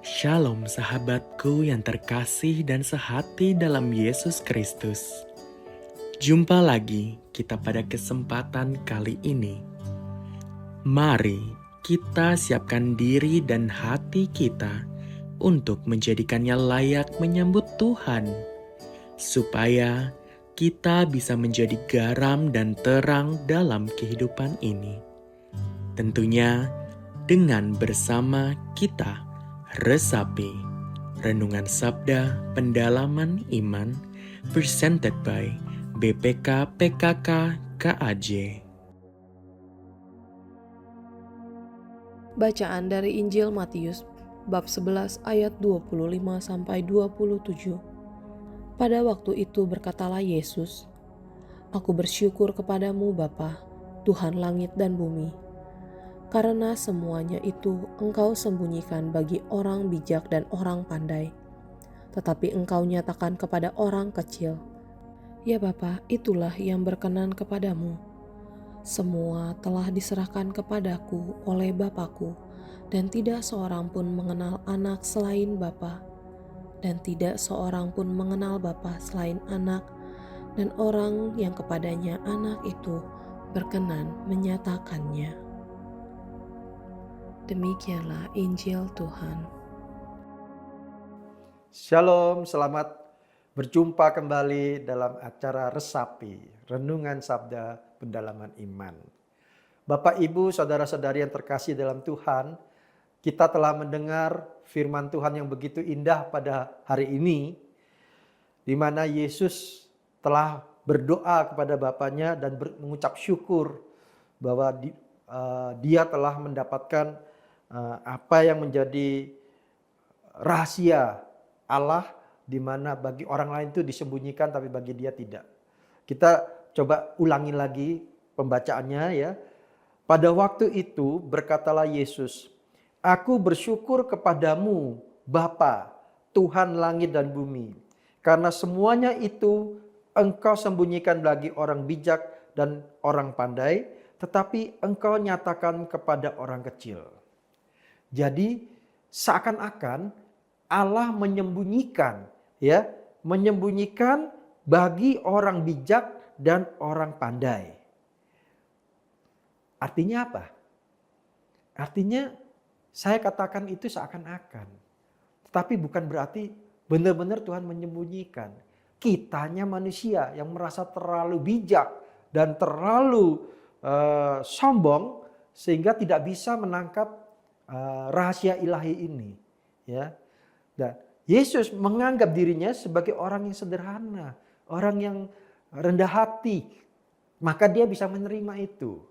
Shalom sahabatku yang terkasih dan sehati dalam Yesus Kristus. Jumpa lagi kita pada kesempatan kali ini. Mari kita siapkan diri dan hati kita untuk menjadikannya layak menyambut Tuhan, supaya kita bisa menjadi garam dan terang dalam kehidupan ini. Tentunya dengan bersama kita resapi Renungan Sabda Pendalaman Iman presented by BPK PKK KAJ. Bacaan dari Injil Matius bab 11 ayat 25 sampai 27. Pada waktu itu berkatalah Yesus, "Aku bersyukur kepadamu Bapa, Tuhan langit dan bumi, karena semuanya itu Engkau sembunyikan bagi orang bijak dan orang pandai, tetapi Engkau nyatakan kepada orang kecil. Ya Bapa, itulah yang berkenan kepadamu. Semua telah diserahkan kepadaku oleh Bapakku, dan tidak seorang pun mengenal anak selain Bapa, dan tidak seorang pun mengenal Bapa selain anak, dan orang yang kepadanya anak itu berkenan menyatakannya." Demikianlah Injil Tuhan. Shalom, selamat berjumpa kembali dalam acara Resapi, Renungan Sabda Pendalaman Iman. Bapak, Ibu, Saudara-saudari yang terkasih dalam Tuhan, kita telah mendengar firman Tuhan yang begitu indah pada hari ini, di mana Yesus telah berdoa kepada Bapaknya dan mengucap syukur bahwa dia telah mendapatkan apa yang menjadi rahasia Allah, di mana bagi orang lain itu disembunyikan tapi bagi dia tidak. Kita coba ulangi lagi pembacaannya ya. Pada waktu itu berkatalah Yesus, "Aku bersyukur kepadamu Bapa, Tuhan langit dan bumi, karena semuanya itu Engkau sembunyikan bagi orang bijak dan orang pandai, tetapi Engkau nyatakan kepada orang kecil." Jadi seakan-akan Allah menyembunyikan bagi orang bijak dan orang pandai. Artinya apa? Artinya saya katakan itu seakan-akan. Tetapi bukan berarti benar-benar Tuhan menyembunyikan. Kitanya manusia yang merasa terlalu bijak dan terlalu sombong sehingga tidak bisa menangkap rahasia ilahi ini. Ya. Dan Yesus menganggap dirinya sebagai orang yang sederhana, orang yang rendah hati. Maka dia bisa menerima itu.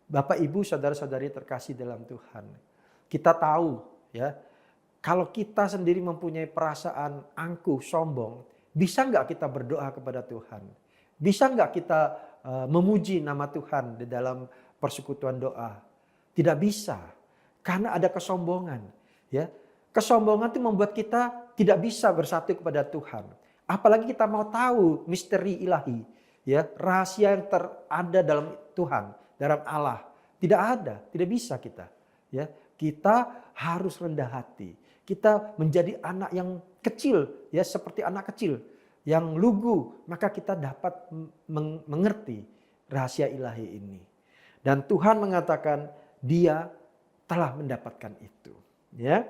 Bapak, Ibu, Saudara-saudari terkasih dalam Tuhan. Kita tahu ya, kalau kita sendiri mempunyai perasaan angkuh, sombong, bisa nggak kita berdoa kepada Tuhan? Bisa nggak kita memuji nama Tuhan di dalam persekutuan doa? Tidak bisa, karena ada kesombongan. Ya. Kesombongan itu membuat kita tidak bisa bersatu kepada Tuhan. Apalagi kita mau tahu misteri ilahi, ya, rahasia yang ada dalam Tuhan, dalam Allah. Tidak ada, tidak bisa kita. Ya, kita harus rendah hati. Kita menjadi anak yang kecil, ya, seperti anak kecil yang lugu, maka kita dapat mengerti rahasia ilahi ini. Dan Tuhan mengatakan Dia telah mendapatkan itu, ya.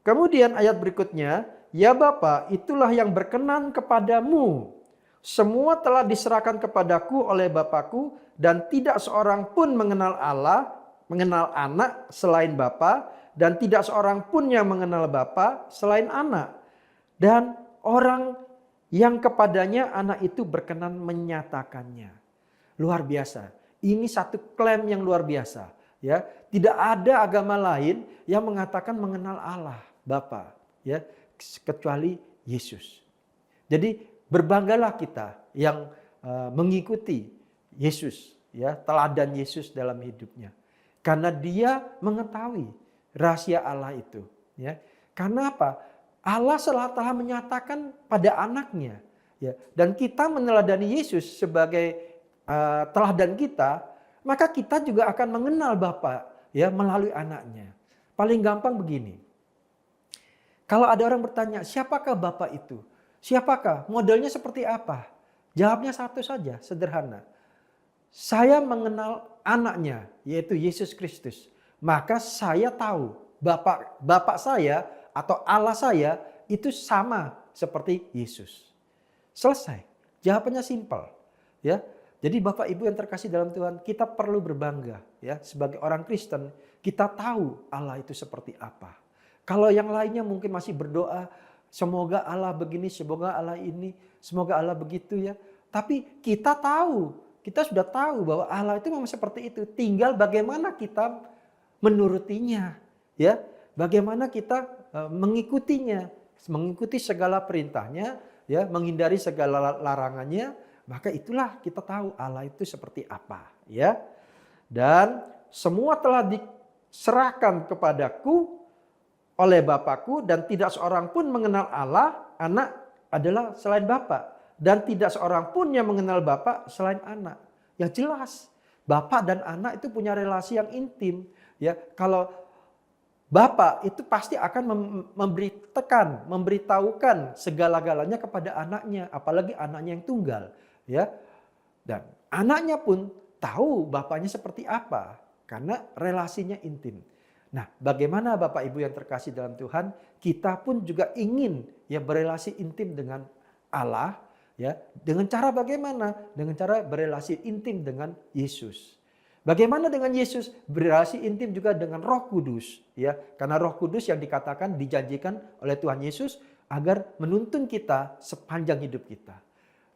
Kemudian ayat berikutnya, "Ya Bapa, itulah yang berkenan kepadamu. Semua telah diserahkan kepadaku oleh Bapakku, dan tidak seorang pun mengenal Allah, mengenal anak selain Bapa, dan tidak seorang pun yang mengenal Bapa selain anak. Dan orang yang kepadanya anak itu berkenan menyatakannya." Luar biasa. Ini satu klaim yang luar biasa. Ya, tidak ada agama lain yang mengatakan mengenal Allah Bapa, ya, kecuali Yesus. Jadi berbanggalah kita yang mengikuti Yesus, ya, teladan Yesus dalam hidupnya. Karena dia mengetahui rahasia Allah itu, ya. Karena apa? Allah telah menyatakan pada anaknya, ya. Dan kita meneladani Yesus sebagai teladan kita, maka kita juga akan mengenal Bapa, ya, melalui anaknya. Paling gampang begini. Kalau ada orang bertanya, siapakah Bapa itu? Siapakah? Modelnya seperti apa? Jawabnya satu saja, sederhana. Saya mengenal anaknya, yaitu Yesus Kristus. Maka saya tahu Bapak saya atau Allah saya itu sama seperti Yesus. Selesai. Jawabannya simpel. Ya. Jadi Bapak Ibu yang terkasih dalam Tuhan, kita perlu berbangga ya sebagai orang Kristen, kita tahu Allah itu seperti apa. Kalau yang lainnya mungkin masih berdoa, semoga Allah begini, semoga Allah ini, semoga Allah begitu ya. Tapi kita tahu, kita sudah tahu bahwa Allah itu memang seperti itu. Tinggal bagaimana kita menurutinya, ya. Bagaimana kita mengikutinya, mengikuti segala perintahnya, ya, menghindari segala larangannya. Maka itulah kita tahu Allah itu seperti apa, ya. Dan semua telah diserahkan kepadaku oleh Bapakku dan tidak seorang pun mengenal Allah, anak adalah selain Bapa. Dan tidak seorang pun yang mengenal Bapa selain anak. Ya jelas, Bapa dan anak itu punya relasi yang intim. Ya, kalau Bapa itu pasti akan memberitahukan segala-galanya kepada anaknya, apalagi anaknya yang tunggal. Ya, dan anaknya pun tahu bapaknya seperti apa karena relasinya intim. Nah, bagaimana Bapak Ibu yang terkasih dalam Tuhan, kita pun juga ingin ya berelasi intim dengan Allah, ya. Dengan cara bagaimana? Dengan cara berelasi intim dengan Yesus. Bagaimana dengan Yesus? Berelasi intim juga dengan Roh Kudus, ya. Karena Roh Kudus yang dikatakan dijanjikan oleh Tuhan Yesus agar menuntun kita sepanjang hidup kita.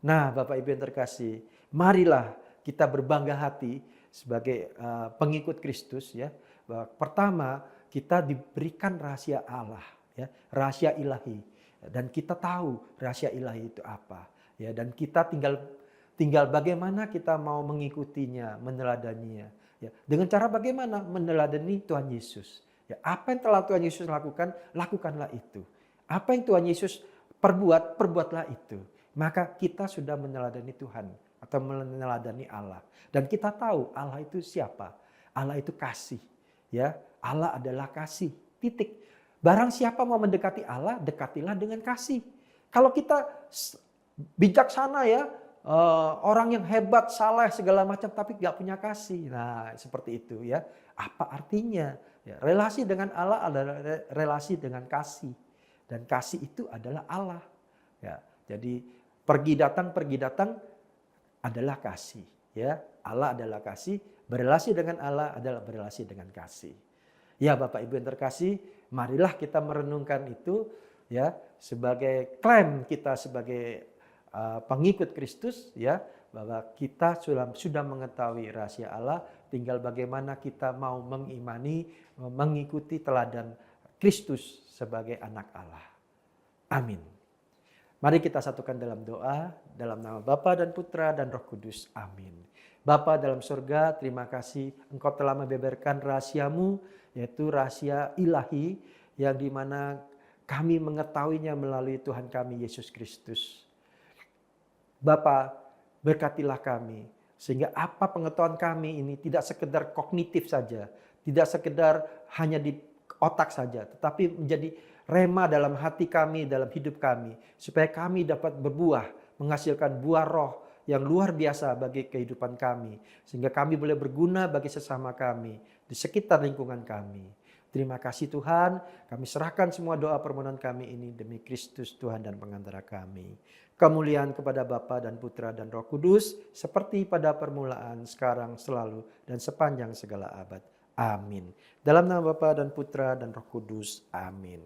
Nah, Bapak Ibu yang terkasih, marilah kita berbangga hati sebagai pengikut Kristus, ya. Bahwa pertama, kita diberikan rahasia Allah, ya, rahasia ilahi, dan kita tahu rahasia ilahi itu apa, ya. Dan kita tinggal bagaimana kita mau mengikutinya, meneladaninya, ya. Dengan cara bagaimana? Meneladani Tuhan Yesus. Ya, apa yang telah Tuhan Yesus lakukan, lakukanlah itu. Apa yang Tuhan Yesus perbuat, perbuatlah itu. Maka kita sudah meneladani Tuhan atau meneladani Allah. Dan kita tahu Allah itu siapa? Allah itu kasih. Ya, Allah adalah kasih. Titik. Barang siapa mau mendekati Allah, dekatilah dengan kasih. Kalau kita bijaksana ya, orang yang hebat, saleh segala macam, tapi gak punya kasih. Nah, seperti itu ya. Apa artinya? Ya, relasi dengan Allah adalah relasi dengan kasih. Dan kasih itu adalah Allah. Ya, jadi pergi datang adalah kasih. Ya, Allah adalah kasih. Berelasi dengan Allah adalah berelasi dengan kasih. Ya, Bapak Ibu yang terkasih, marilah kita merenungkan itu ya sebagai klaim kita sebagai pengikut Kristus, ya, bahwa kita sudah mengetahui rahasia Allah, tinggal bagaimana kita mau mengimani, mengikuti teladan Kristus sebagai anak Allah. Amin. Mari kita satukan dalam doa, dalam nama Bapa dan Putra dan Roh Kudus. Amin. Bapa dalam surga, terima kasih Engkau telah membeberkan rahasiamu, yaitu rahasia ilahi, yang dimana kami mengetahuinya melalui Tuhan kami Yesus Kristus. Bapa, berkatilah kami, sehingga apa pengetahuan kami ini tidak sekedar kognitif saja, tidak sekedar hanya di otak saja, tetapi menjadi rema dalam hati kami, dalam hidup kami, supaya kami dapat berbuah, menghasilkan buah roh yang luar biasa bagi kehidupan kami, sehingga kami boleh berguna bagi sesama kami, di sekitar lingkungan kami. Terima kasih Tuhan, kami serahkan semua doa permohonan kami ini demi Kristus Tuhan dan pengantara kami. Kemuliaan kepada Bapa dan Putra dan Roh Kudus, seperti pada permulaan, sekarang, selalu, dan sepanjang segala abad. Amin. Dalam nama Bapa dan Putra dan Roh Kudus. Amin.